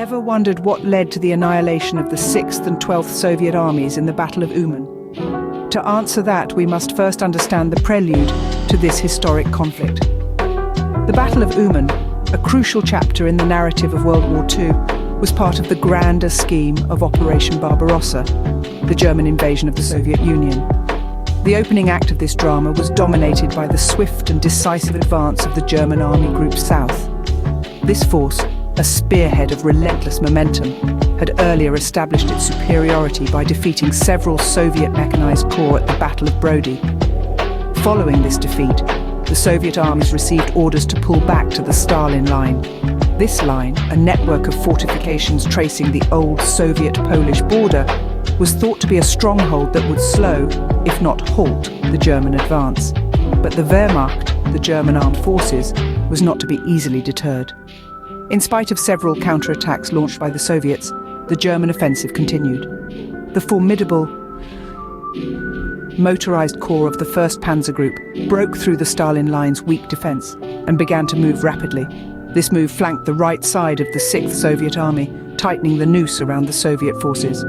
Ever wondered what led to the annihilation of the 6th and 12th Soviet armies in the Battle of Uman? To answer that, we must first understand the prelude to this historic conflict. The Battle of Uman, a crucial chapter in the narrative of World War II, was part of the grander scheme of Operation Barbarossa, the German invasion of the Soviet Union. The opening act of this drama was dominated by the swift and decisive advance of the German Army Group South. This force, a spearhead of relentless momentum, had earlier established its superiority by defeating several Soviet mechanized corps at the Battle of Brody. Following this defeat, the Soviet armies received orders to pull back to the Stalin Line. This line, a network of fortifications tracing the old Soviet-Polish border, was thought to be a stronghold that would slow, if not halt, the German advance. But the Wehrmacht, the German armed forces, was not to be easily deterred. In spite of several counterattacks launched by the Soviets, the German offensive continued. The formidable motorized corps of the 1st Panzer Group broke through the Stalin Line's weak defense and began to move rapidly. This move flanked the right side of the 6th Soviet Army, tightening the noose around the Soviet forces.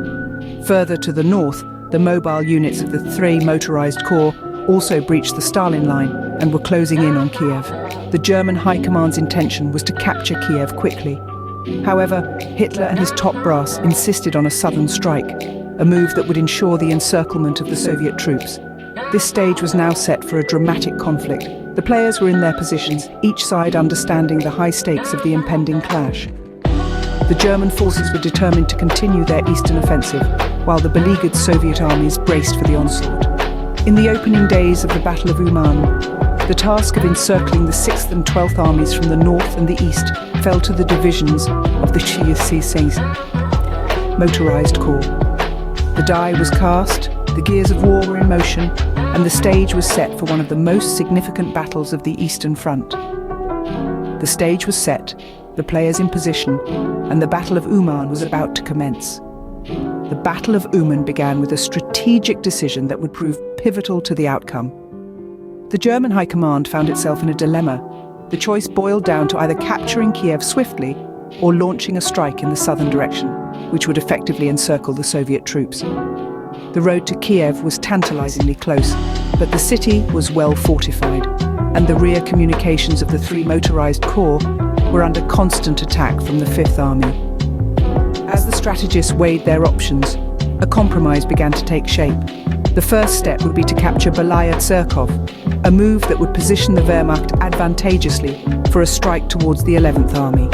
Further to the north, the mobile units of the 3 motorized corps also breached the Stalin Line and were closing in on Kiev. The German High Command's intention was to capture Kiev quickly. However, Hitler and his top brass insisted on a southern strike, a move that would ensure the encirclement of the Soviet troops. This stage was now set for a dramatic conflict. The players were in their positions, each side understanding the high stakes of the impending clash. The German forces were determined to continue their eastern offensive, while the beleaguered Soviet armies braced for the onslaught. In the opening days of the Battle of Uman, the task of encircling the 6th and 12th armies from the north and the east fell to the divisions of the 6th motorized corps. The die was cast, the gears of war were in motion, and the stage was set for one of the most significant battles of the Eastern Front. The stage was set, the players in position, and the Battle of Uman was about to commence. The Battle of Uman began with a strategic decision that would prove pivotal to the outcome. The German High Command found itself in a dilemma. The choice boiled down to either capturing Kiev swiftly or launching a strike in the southern direction, which would effectively encircle the Soviet troops. The road to Kiev was tantalizingly close, but the city was well fortified, and the rear communications of the 3 motorized corps were under constant attack from the 5th Army. As the strategists weighed their options, a compromise began to take shape. The first step would be to capture Belaya Tsurkov, a move that would position the Wehrmacht advantageously for a strike towards the 11th Army.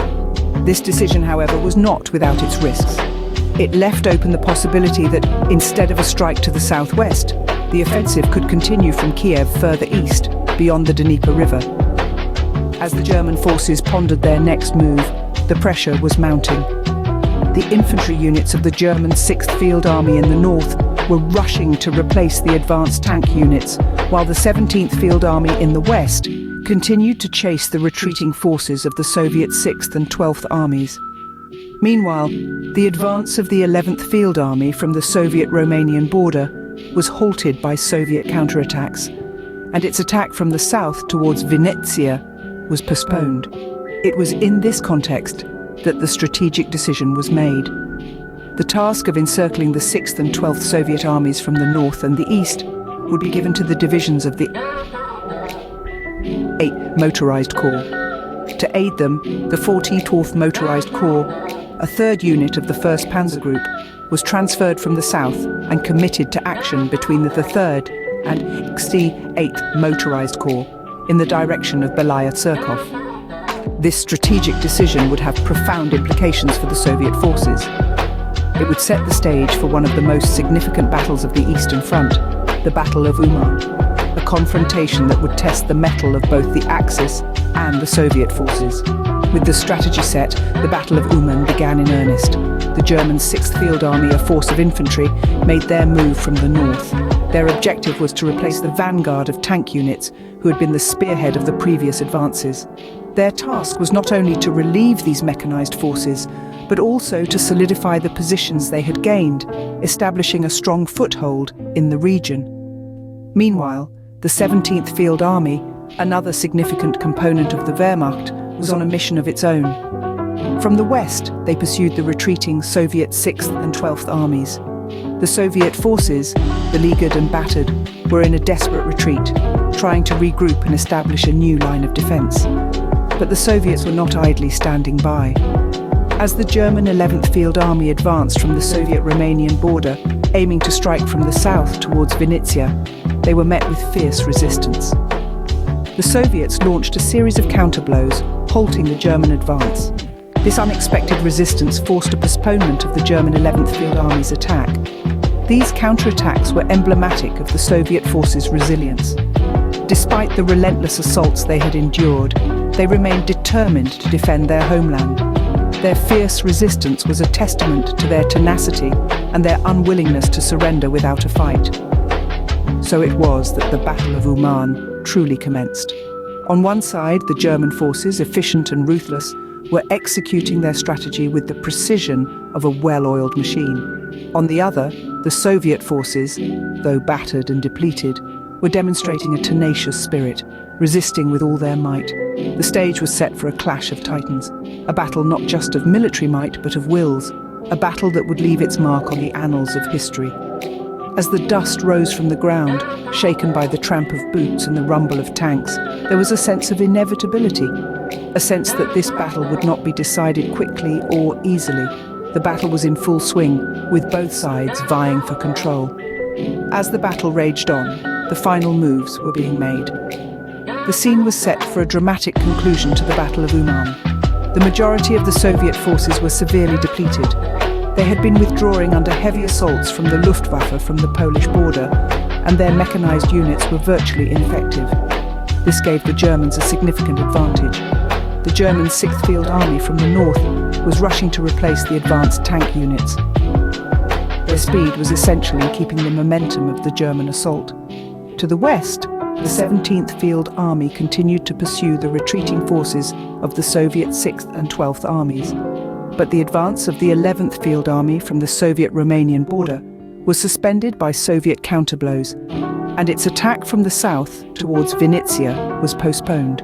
This decision, however, was not without its risks. It left open the possibility that, instead of a strike to the southwest, the offensive could continue from Kiev further east, beyond the Dnieper River. As the German forces pondered their next move, the pressure was mounting. The infantry units of the German 6th Field Army in the north were rushing to replace the advanced tank units, while the 17th Field Army in the west continued to chase the retreating forces of the Soviet 6th and 12th armies. Meanwhile, the advance of the 11th Field Army from the Soviet-Romanian border was halted by Soviet counterattacks, and its attack from the south towards Vinnytsia was postponed. It was in this context that the strategic decision was made. The task of encircling the 6th and 12th Soviet armies from the north and the east would be given to the divisions of the 8th Motorized Corps. To aid them, the 14th Motorized Corps, a 3rd unit of the 1st Panzer Group, was transferred from the south and committed to action between the 3rd and 8th Motorized Corps in the direction of Belaya Tsurkov. This strategic decision would have profound implications for the Soviet forces. It would set the stage for one of the most significant battles of the Eastern Front, the Battle of Uman, a confrontation that would test the mettle of both the Axis and the Soviet forces. With the strategy set, the Battle of Uman began in earnest. The German 6th Field Army, a force of infantry, made their move from the north. Their objective was to replace the vanguard of tank units who had been the spearhead of the previous advances. Their task was not only to relieve these mechanized forces, but also to solidify the positions they had gained, establishing a strong foothold in the region. Meanwhile, the 17th Field Army, another significant component of the Wehrmacht, was on a mission of its own. From the west, they pursued the retreating Soviet 6th and 12th armies. The Soviet forces, beleaguered and battered, were in a desperate retreat, trying to regroup and establish a new line of defense. But the Soviets were not idly standing by. As the German 11th Field Army advanced from the Soviet-Romanian border, aiming to strike from the south towards Vinnytsia, they were met with fierce resistance. The Soviets launched a series of counterblows, halting the German advance. This unexpected resistance forced a postponement of the German 11th Field Army's attack. These counterattacks were emblematic of the Soviet forces' resilience. Despite the relentless assaults they had endured, they remained determined to defend their homeland. Their fierce resistance was a testament to their tenacity and their unwillingness to surrender without a fight. So it was that the Battle of Uman truly commenced. On one side, the German forces, efficient and ruthless, were executing their strategy with the precision of a well-oiled machine. On the other, the Soviet forces, though battered and depleted, were demonstrating a tenacious spirit, resisting with all their might. The stage was set for a clash of titans, a battle not just of military might but of wills, a battle that would leave its mark on the annals of history. As the dust rose from the ground, shaken by the tramp of boots and the rumble of tanks, there was a sense of inevitability, a sense that this battle would not be decided quickly or easily. The battle was in full swing, with both sides vying for control. As the battle raged on, the final moves were being made. The scene was set for a dramatic conclusion to the Battle of Uman. The majority of the Soviet forces were severely depleted. They had been withdrawing under heavy assaults from the Luftwaffe from the Polish border, and their mechanized units were virtually ineffective. This gave the Germans a significant advantage. The German 6th Field Army from the north was rushing to replace the advanced tank units. Their speed was essential in keeping the momentum of the German assault. To the west, the 17th Field Army continued to pursue the retreating forces of the Soviet 6th and 12th armies. But the advance of the 11th Field Army from the Soviet-Romanian border was suspended by Soviet counterblows, and its attack from the south towards Vinnytsia was postponed.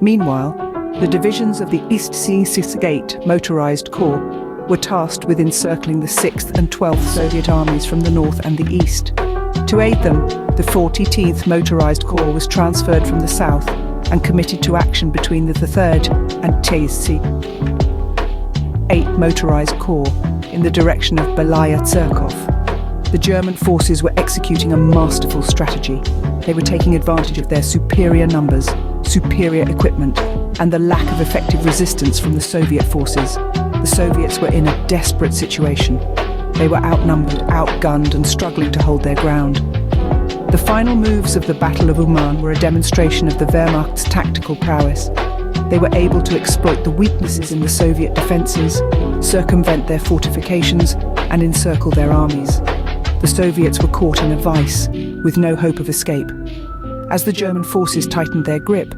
Meanwhile, the divisions of the East Sea Gate Motorized Corps were tasked with encircling the 6th and 12th Soviet armies from the north and the east. To aid them, the 14th Motorized Corps was transferred from the south and committed to action between the 3rd and TSC 8th Motorized Corps in the direction of Belaya Tsurkov. The German forces were executing a masterful strategy. They were taking advantage of their superior numbers, superior equipment, and the lack of effective resistance from the Soviet forces. The Soviets were in a desperate situation. They were outnumbered, outgunned, and struggling to hold their ground. The final moves of the Battle of Uman were a demonstration of the Wehrmacht's tactical prowess. They were able to exploit the weaknesses in the Soviet defenses, circumvent their fortifications, and encircle their armies. The Soviets were caught in a vice, with no hope of escape. As the German forces tightened their grip,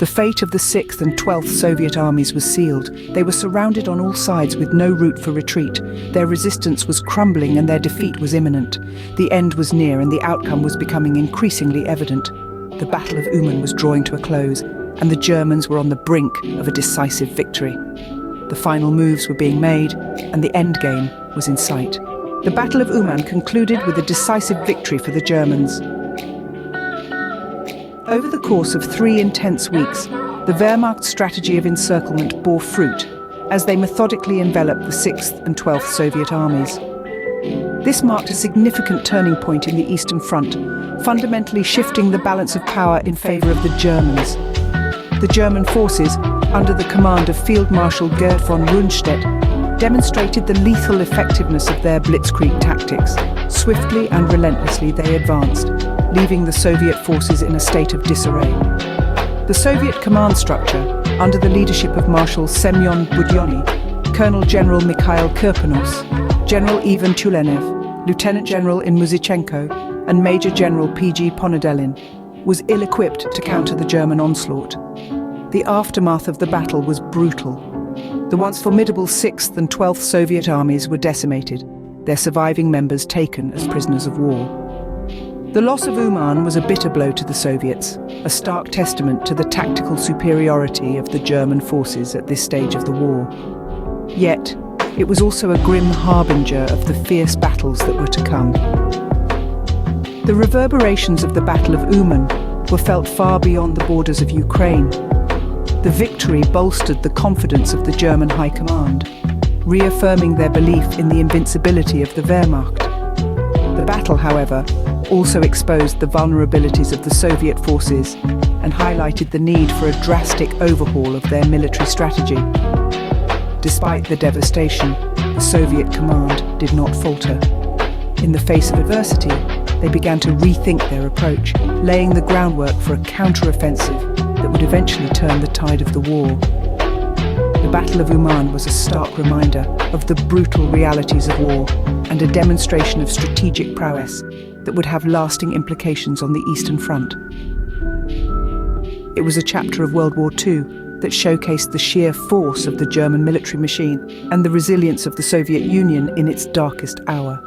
the fate of the 6th and 12th Soviet armies was sealed. They were surrounded on all sides with no route for retreat. Their resistance was crumbling and their defeat was imminent. The end was near and the outcome was becoming increasingly evident. The Battle of Uman was drawing to a close, and the Germans were on the brink of a decisive victory. The final moves were being made, and the end game was in sight. The Battle of Uman concluded with a decisive victory for the Germans. Over the course of 3 intense weeks, the Wehrmacht's strategy of encirclement bore fruit as they methodically enveloped the 6th and 12th Soviet armies. This marked a significant turning point in the Eastern Front, fundamentally shifting the balance of power in favor of the Germans. The German forces, under the command of Field Marshal Gerd von Rundstedt, demonstrated the lethal effectiveness of their blitzkrieg tactics. Swiftly and relentlessly they advanced, leaving the Soviet forces in a state of disarray. The Soviet command structure, under the leadership of Marshal Semyon Budyonny, Colonel General Mikhail Kirponos, General Ivan Tulenev, Lieutenant General in Muzichenko, and Major General P.G. Ponodelin, was ill-equipped to counter the German onslaught. The aftermath of the battle was brutal. The once formidable 6th and 12th Soviet armies were decimated, their surviving members taken as prisoners of war. The loss of Uman was a bitter blow to the Soviets, a stark testament to the tactical superiority of the German forces at this stage of the war. Yet, it was also a grim harbinger of the fierce battles that were to come. The reverberations of the Battle of Uman were felt far beyond the borders of Ukraine. The victory bolstered the confidence of the German High Command, reaffirming their belief in the invincibility of the Wehrmacht. The battle, however, also exposed the vulnerabilities of the Soviet forces and highlighted the need for a drastic overhaul of their military strategy. Despite the devastation, the Soviet command did not falter. In the face of adversity, they began to rethink their approach, laying the groundwork for a counter-offensive that would eventually turn the tide of the war. The Battle of Uman was a stark reminder of the brutal realities of war and a demonstration of strategic prowess that would have lasting implications on the Eastern Front. It was a chapter of World War II that showcased the sheer force of the German military machine and the resilience of the Soviet Union in its darkest hour.